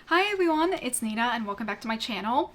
Hi everyone, it's Nina and welcome back to my channel.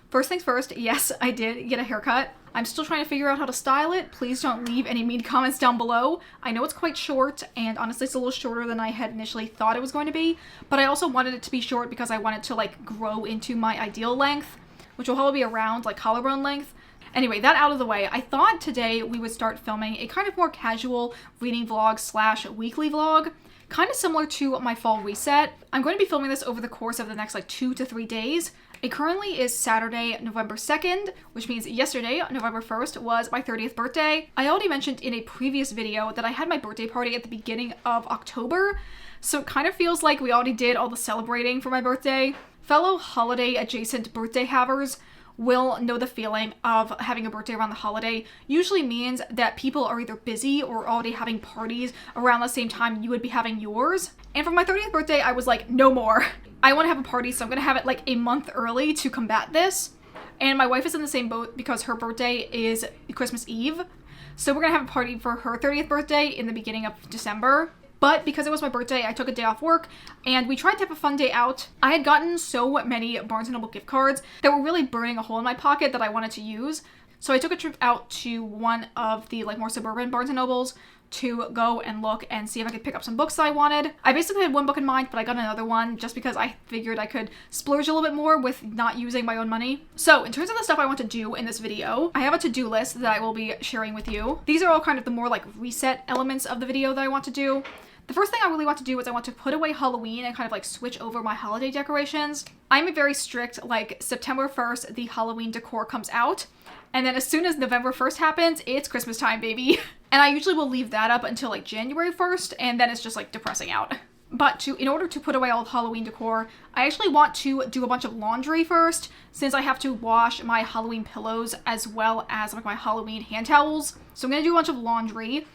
First things first, yes, I did get a haircut. I'm still trying to figure out how to style it. Please don't leave any mean comments down below. I know it's quite short, and honestly it's a little shorter than I had initially thought it was going to be, but I also wanted it to be short because I wanted to grow into my ideal length, which will probably be around collarbone length. Anyway, that out of the way, I thought today we would start filming a kind of more casual reading vlog slash weekly vlog, kind of similar to my fall reset. I'm going to be filming this over the course of the next 2 to 3 days. It currently is Saturday, November 2nd, which means yesterday, November 1st, was my 30th birthday. I already mentioned in a previous video that I had my birthday party at the beginning of October, so it kind of feels like we already did all the celebrating for my birthday. Fellow holiday adjacent birthday havers will know the feeling of having a birthday around the holiday. Usually means that people are either busy or already having parties around the same time you would be having yours. And for my 30th birthday, I was like, no more. I want to have a party, so I'm going to have it a month early to combat this. And my wife is in the same boat because her birthday is Christmas Eve. So we're going to have a party for her 30th birthday in the beginning of December. But because it was my birthday, I took a day off work and we tried to have a fun day out. I had gotten so many Barnes & Noble gift cards that were really burning a hole in my pocket that I wanted to use. So I took a trip out to one of the more suburban Barnes & Nobles to go and look and see if I could pick up some books that I wanted. I basically had one book in mind, but I got another one just because I figured I could splurge a little bit more with not using my own money. So in terms of the stuff I want to do in this video, I have a to-do list that I will be sharing with you. These are all kind of the more reset elements of the video that I want to do. The first thing I really want to do is I want to put away Halloween and kind of switch over my holiday decorations. I'm a very strict, September 1st, the Halloween decor comes out. And then as soon as November 1st happens, it's Christmas time, baby. And I usually will leave that up until January 1st, and then it's just depressing out. But in order to put away all the Halloween decor, I actually want to do a bunch of laundry first, since I have to wash my Halloween pillows as well as my Halloween hand towels. So I'm going to do a bunch of laundry.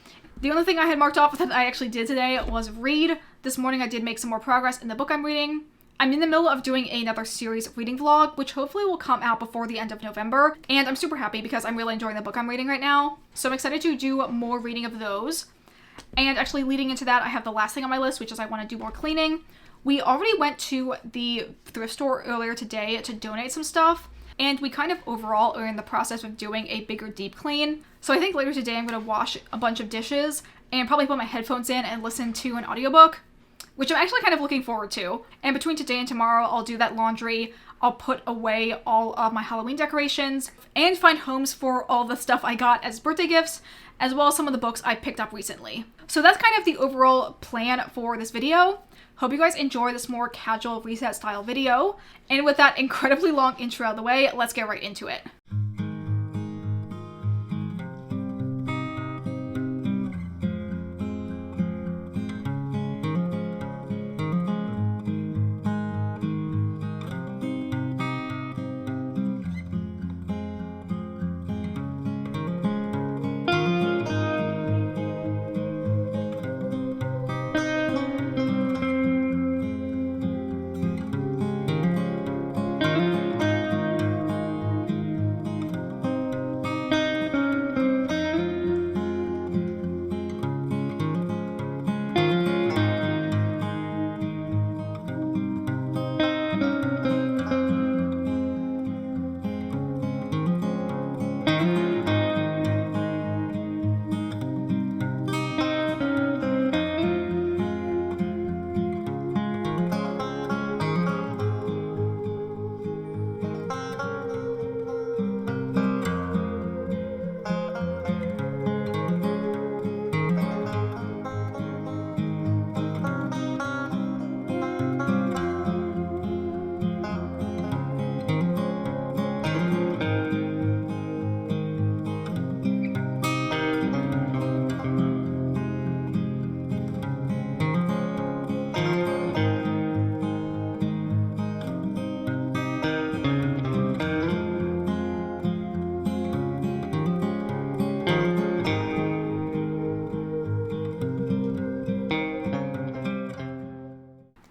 The only thing I had marked off that I actually did today was read. This morning I did make some more progress in the book I'm reading. I'm in the middle of doing another series reading vlog, which hopefully will come out before the end of November. And I'm super happy because I'm really enjoying the book I'm reading right now. So I'm excited to do more reading of those. And actually leading into that, I have the last thing on my list, which is I want to do more cleaning. We already went to the thrift store earlier today to donate some stuff. And we kind of overall are in the process of doing a bigger deep clean. So I think later today I'm going to wash a bunch of dishes and probably put my headphones in and listen to an audiobook, which I'm actually kind of looking forward to. And between today and tomorrow, I'll do that laundry. I'll put away all of my Halloween decorations and find homes for all the stuff I got as birthday gifts, as well as some of the books I picked up recently. So that's kind of the overall plan for this video. Hope you guys enjoy this more casual reset style video. And with that incredibly long intro out of the way, let's get right into it.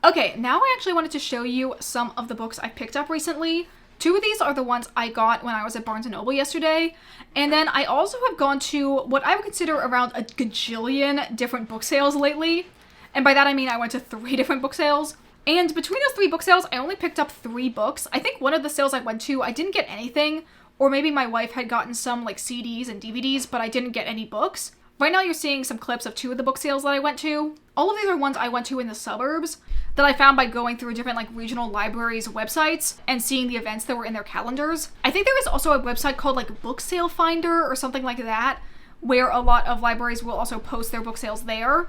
Okay, now I actually wanted to show you some of the books I picked up recently. Two of these are the ones I got when I was at Barnes & Noble yesterday. And then I also have gone to what I would consider around a gajillion different book sales lately. And by that I mean I went to 3 different book sales. And between those 3 book sales, I only picked up 3 books. I think one of the sales I went to, I didn't get anything, or maybe my wife had gotten some like CDs and DVDs, but I didn't get any books. Right now you're seeing some clips of 2 of the book sales that I went to. All of these are ones I went to in the suburbs that I found by going through different like regional libraries' websites and seeing the events that were in their calendars. I think there is also a website called like Book Sale Finder or something like that, where a lot of libraries will also post their book sales there.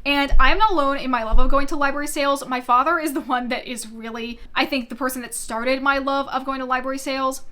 And I'm not alone in my love of going to library sales. My father is the one that is really, I think, the person that started my love of going to library sales,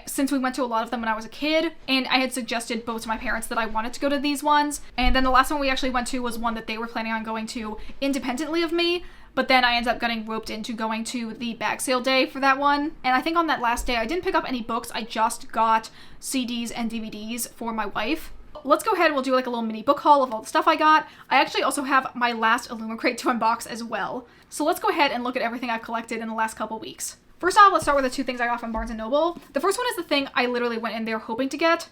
since we went to a lot of them when I was a kid, and I had suggested both to my parents that I wanted to go to these ones. And then the last one we actually went to was one that they were planning on going to independently of me, but then I ended up getting roped into going to the bag sale day for that one. And I think on that last day I didn't pick up any books, I just got CDs and DVDs for my wife. Let's go ahead and we'll do like a little mini book haul of all the stuff I got. I actually also have my last Illumicrate to unbox as well. So let's go ahead and look at everything I've collected in the last couple weeks. First off, let's start with the 2 things I got from Barnes & Noble. The first one is the thing I literally went in there hoping to get,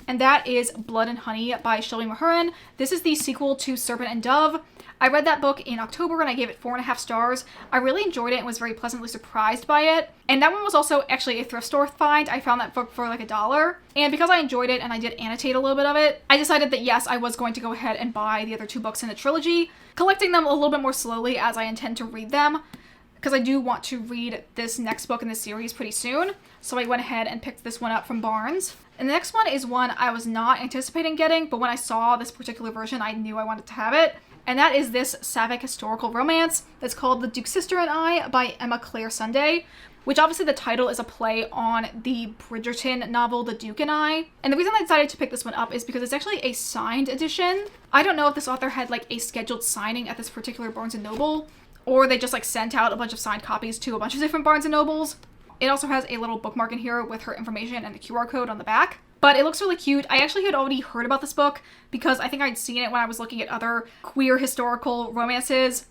and that is Blood and Honey by Shelby Mahurin. This is the sequel to Serpent and Dove. I read that book in October and I gave it 4.5 stars. I really enjoyed it and was very pleasantly surprised by it. And that one was also actually a thrift store find. I found that book for like $1. And because I enjoyed it and I did annotate a little bit of it, I decided that yes, I was going to go ahead and buy the other 2 books in the trilogy, collecting them a little bit more slowly as I intend to read them, because I do want to read this next book in this series pretty soon. So I went ahead and picked this one up from Barnes. And the next one is one I was not anticipating getting, but when I saw this particular version, I knew I wanted to have it. And that is this Sapphic historical romance that's called The Duke's Sister and I by Emma Claire Sunday, which obviously the title is a play on the Bridgerton novel The Duke and I. And the reason I decided to pick this one up is because it's actually a signed edition. I don't know if this author had like a scheduled signing at this particular Barnes & Noble, or they just like sent out a bunch of signed copies to a bunch of different Barnes & Nobles. It also has a little bookmark in here with her information and a QR code on the back. But it looks really cute. I actually had already heard about this book because I think I'd seen it when I was looking at other queer historical romances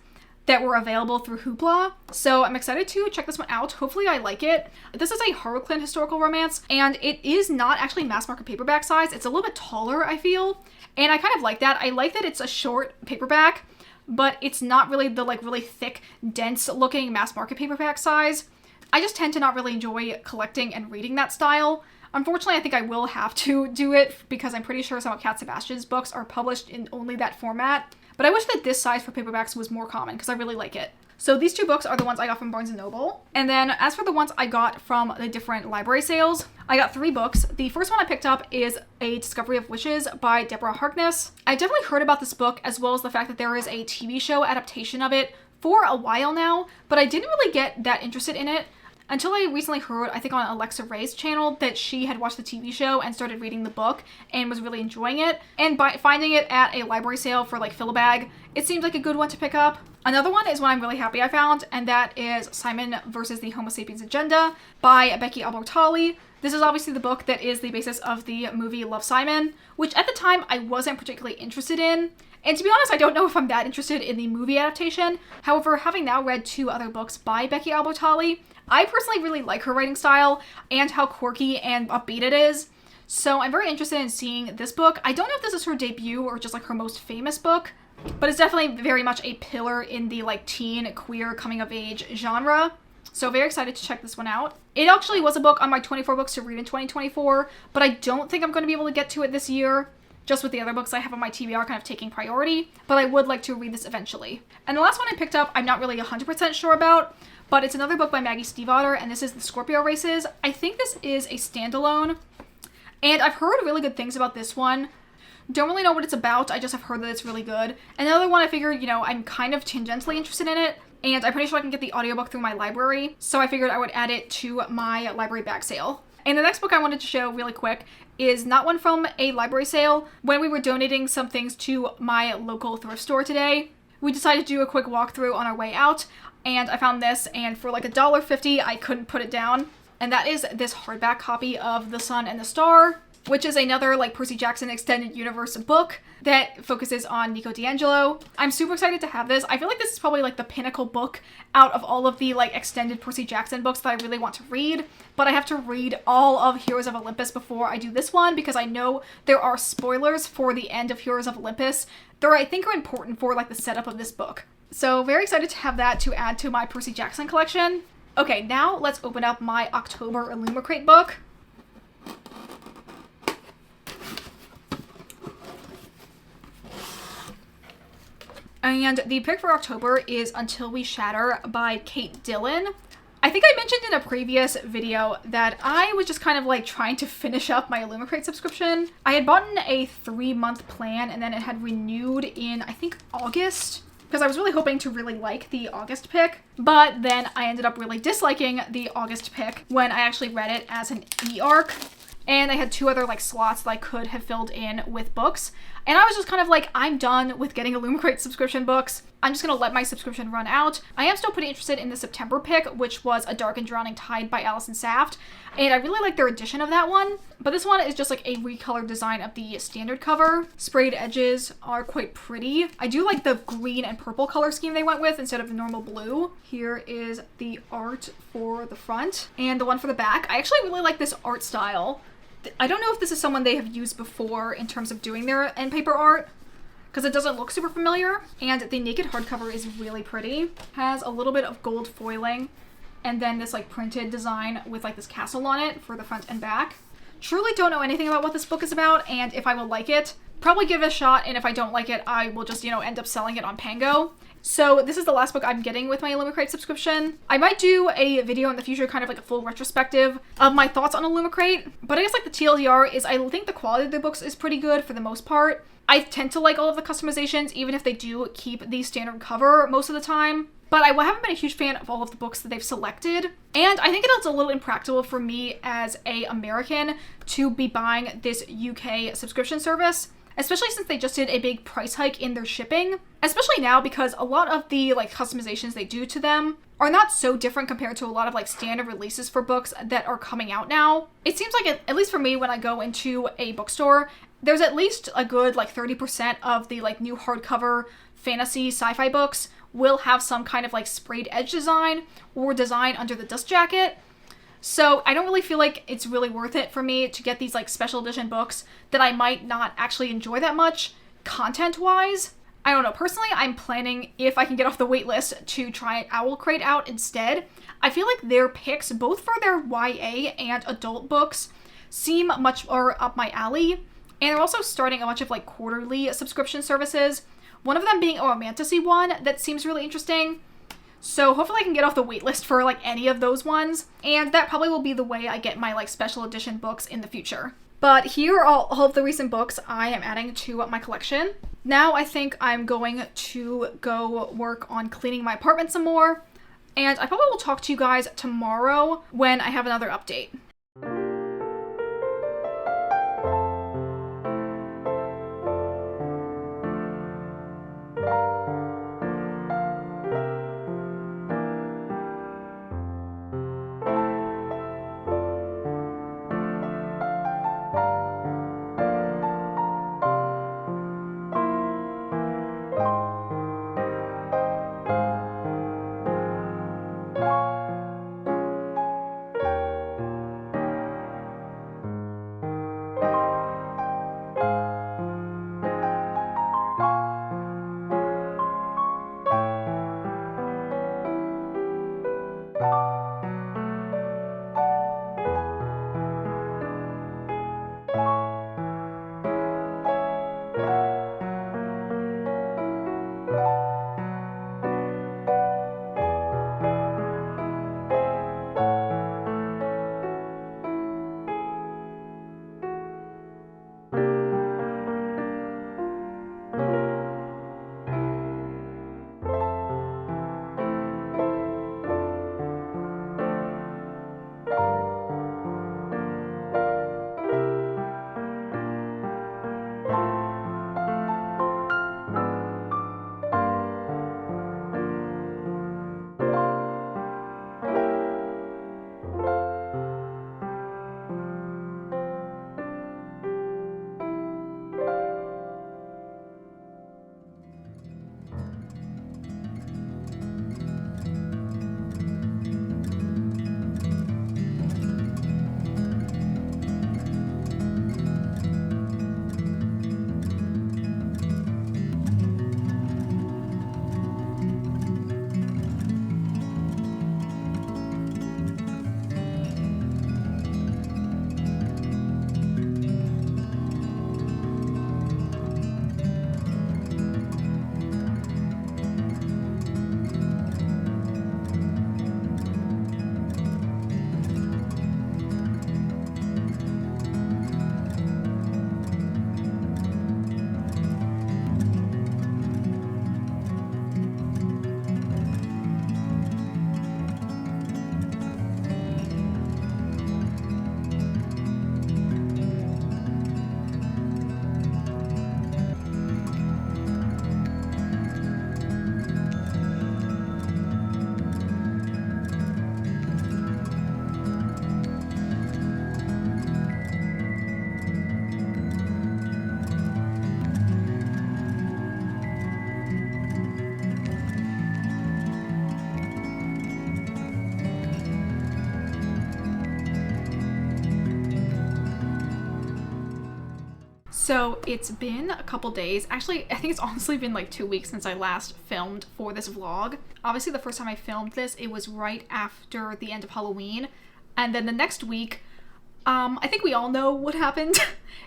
that were available through Hoopla. So I'm excited to check this one out. Hopefully I like it. This is a Harlequin historical romance, and it is not actually mass market paperback size. It's a little bit taller, I feel. And I kind of like that. I like that it's a short paperback, but it's not really the like really thick, dense looking mass market paperback size. I just tend to not really enjoy collecting and reading that style. Unfortunately, I think I will have to do it because I'm pretty sure some of Cat Sebastian's books are published in only that format. But I wish that this size for paperbacks was more common because I really like it. So these 2 books are the ones I got from Barnes & Noble. And then as for the ones I got from the different library sales, I got 3 books. The first one I picked up is A Discovery of Wishes by Deborah Harkness. I definitely heard about this book as well as the fact that there is a TV show adaptation of it for a while now, but I didn't really get that interested in it until I recently heard, I think on Alexa Ray's channel, that she had watched the TV show and started reading the book and was really enjoying it. And by finding it at a library sale for like fill-a-bag, it seemed like a good one to pick up. Another one is one I'm really happy I found, and that is Simon versus the Homo Sapiens Agenda by Becky Albertalli. This is obviously the book that is the basis of the movie Love, Simon, which at the time I wasn't particularly interested in. And to be honest, I don't know if I'm that interested in the movie adaptation. However, having now read 2 other books by Becky Albertalli, I personally really like her writing style and how quirky and upbeat it is. So I'm very interested in seeing this book. I don't know if this is her debut or just like her most famous book, but it's definitely very much a pillar in the like teen, queer, coming of age genre. So very excited to check this one out. It actually was a book on my 24 books to read in 2024, but I don't think I'm going to be able to get to it this year, just with the other books I have on my TBR kind of taking priority, but I would like to read this eventually. And the last one I picked up, I'm not really 100% sure about, but it's another book by Maggie Stiefvater, and this is The Scorpio Races. I think this is a standalone, and I've heard really good things about this one. Don't really know what it's about, I just have heard that it's really good. Another one I figured, you know, I'm kind of tangentially interested in it, and I'm pretty sure I can get the audiobook through my library, so I figured I would add it to my library bag sale. And the next book I wanted to show really quick is not one from a library sale. When we were donating some things to my local thrift store today, we decided to do a quick walkthrough on our way out, and I found this, and for like $1.50, I couldn't put it down. And that is this hardback copy of The Sun and the Star, which is another like Percy Jackson extended universe book that focuses on Nico D'Angelo. I'm super excited to have this. I feel like this is probably like the pinnacle book out of all of the like extended Percy Jackson books that I really want to read, but I have to read all of Heroes of Olympus before I do this one because I know there are spoilers for the end of Heroes of Olympus that I think are important for like the setup of this book. So very excited to have that to add to my Percy Jackson collection. Okay, now let's open up my October Illumicrate book. And the pick for October is Until We Shatter by Kate Dillon. I think I mentioned in a previous video that I was just kind of like trying to finish up my Illumicrate subscription. I had bought a 3-month plan and then it had renewed in, I think, August, because I was really hoping to really like the August pick. But then I ended up really disliking the August pick when I actually read it as an e-arc. And I had 2 other like slots that I could have filled in with books. And I was just kind of like, I'm done with getting Illumicrate subscription books. I'm just gonna let my subscription run out. I am still pretty interested in the September pick, which was A Dark and Drowning Tide by Allison Saft. And I really like their edition of that one. But this one is just like a recolored design of the standard cover. Sprayed edges are quite pretty. I do like the green and purple color scheme they went with instead of the normal blue. Here is the art for the front and the one for the back. I actually really like this art style. I don't know if this is someone they have used before in terms of doing their end paper art, because it doesn't look super familiar. And the naked hardcover is really pretty. Has a little bit of gold foiling and then this like printed design with like this castle on it for the front and back. Truly don't know anything about what this book is about and if I will like it. Probably give it a shot, and if I don't like it, I will just, end up selling it on Pango. So this is the last book I'm getting with my Illumicrate subscription. I might do a video in the future, kind of like a full retrospective of my thoughts on Illumicrate, but I guess like the TLDR is I think the quality of the books is pretty good for the most part. I tend to like all of the customizations, even if they do keep the standard cover most of the time. But I haven't been a huge fan of all of the books that they've selected. And I think it's a little impractical for me as an American to be buying this UK subscription service, especially since they just did a big price hike in their shipping. Especially now because a lot of the like customizations they do to them are not so different compared to a lot of like standard releases for books that are coming out now. It seems like, at least for me, when I go into a bookstore, there's at least a good like 30% of the like new hardcover fantasy sci-fi books will have some kind of like sprayed edge design or design under the dust jacket. So I don't really feel like it's really worth it for me to get these like special edition books that I might not actually enjoy that much content-wise. I don't know. Personally, I'm planning, if I can get off the wait list, to try Owlcrate out instead. I feel like their picks, both for their YA and adult books, seem much more up my alley. And they're also starting a bunch of like quarterly subscription services. One of them being a romantasy one that seems really interesting. So hopefully I can get off the wait list for like any of those ones. And that probably will be the way I get my like special edition books in the future. But here are all of the recent books I am adding to my collection. Now I think I'm going to go work on cleaning my apartment some more. And I probably will talk to you guys tomorrow when I have another update. So it's been a couple days. Actually, I think it's honestly been like 2 weeks since I last filmed for this vlog. Obviously, the first time I filmed this, it was right after the end of Halloween. And then the next week, I think we all know what happened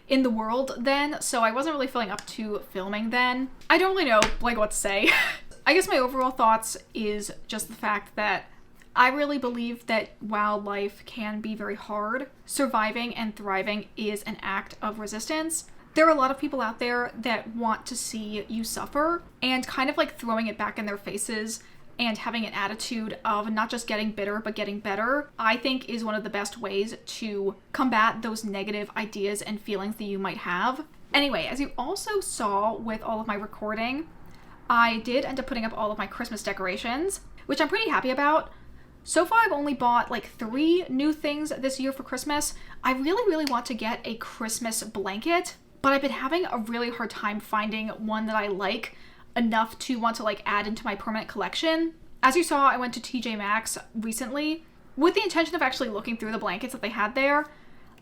in the world then, so I wasn't really feeling up to filming then. I don't really know like what to say. I guess my overall thoughts is just the fact that I really believe that while life can be very hard, surviving and thriving is an act of resistance. There are a lot of people out there that want to see you suffer, and kind of like throwing it back in their faces and having an attitude of not just getting bitter but getting better, I think is one of the best ways to combat those negative ideas and feelings that you might have. Anyway, as you also saw with all of my recording, I did end up putting up all of my Christmas decorations, which I'm pretty happy about. So far, I've only bought like 3 new things this year for Christmas. I really want to get a Christmas blanket, but I've been having a really hard time finding one that I like enough to want to like add into my permanent collection. As you saw, I went to TJ Maxx recently with the intention of actually looking through the blankets that they had there,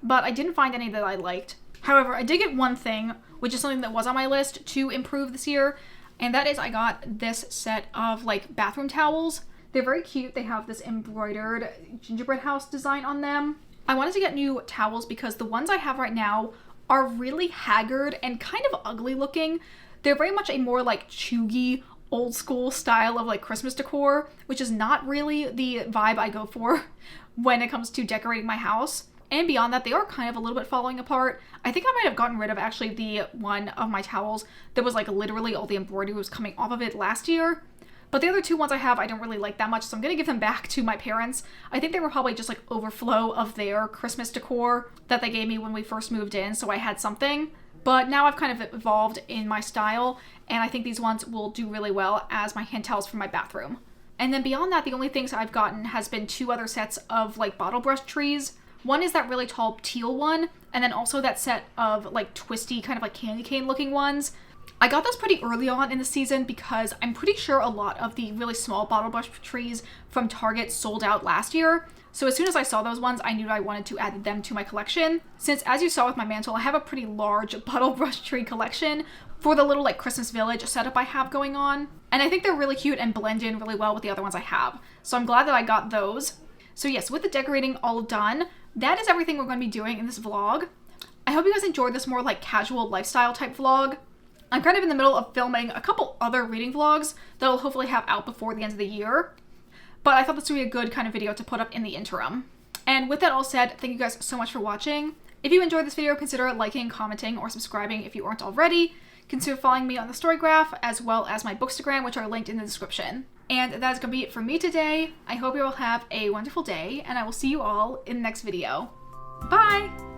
but I didn't find any that I liked. However, I did get one thing, which is something that was on my list to improve this year, and that is I got this set of like bathroom towels. They're very cute. They have this embroidered gingerbread house design on them. I wanted to get new towels because the ones I have right now are really haggard and kind of ugly looking. They're very much a more like chuggy, old school style of like Christmas decor, which is not really the vibe I go for when it comes to decorating my house. And beyond that, they are kind of a little bit falling apart. I think I might have gotten rid of actually the one of my towels that was like literally all the embroidery was coming off of it last year. But the other 2 ones I have, I don't really like that much, so I'm gonna give them back to my parents. I think they were probably just like overflow of their Christmas decor that they gave me when we first moved in, so I had something. But now I've kind of evolved in my style, and I think these ones will do really well as my hand towels for my bathroom. And then beyond that, the only things I've gotten has been 2 other sets of like bottle brush trees. One is that really tall teal one, and then also that set of like twisty kind of like candy cane looking ones. I got those pretty early on in the season because I'm pretty sure a lot of the really small bottle brush trees from Target sold out last year. So as soon as I saw those ones, I knew I wanted to add them to my collection. Since as you saw with my mantle, I have a pretty large bottle brush tree collection for the little like Christmas village setup I have going on. And I think they're really cute and blend in really well with the other ones I have. So I'm glad that I got those. So yes, with the decorating all done, that is everything we're going to be doing in this vlog. I hope you guys enjoyed this more like casual lifestyle type vlog. I'm kind of in the middle of filming a couple other reading vlogs that I'll hopefully have out before the end of the year. But I thought this would be a good kind of video to put up in the interim. And with that all said, thank you guys so much for watching. If you enjoyed this video, consider liking, commenting, or subscribing if you aren't already. Consider following me on the Storygraph, as well as my Bookstagram, which are linked in the description. And that is going to be it for me today. I hope you all have a wonderful day, and I will see you all in the next video. Bye!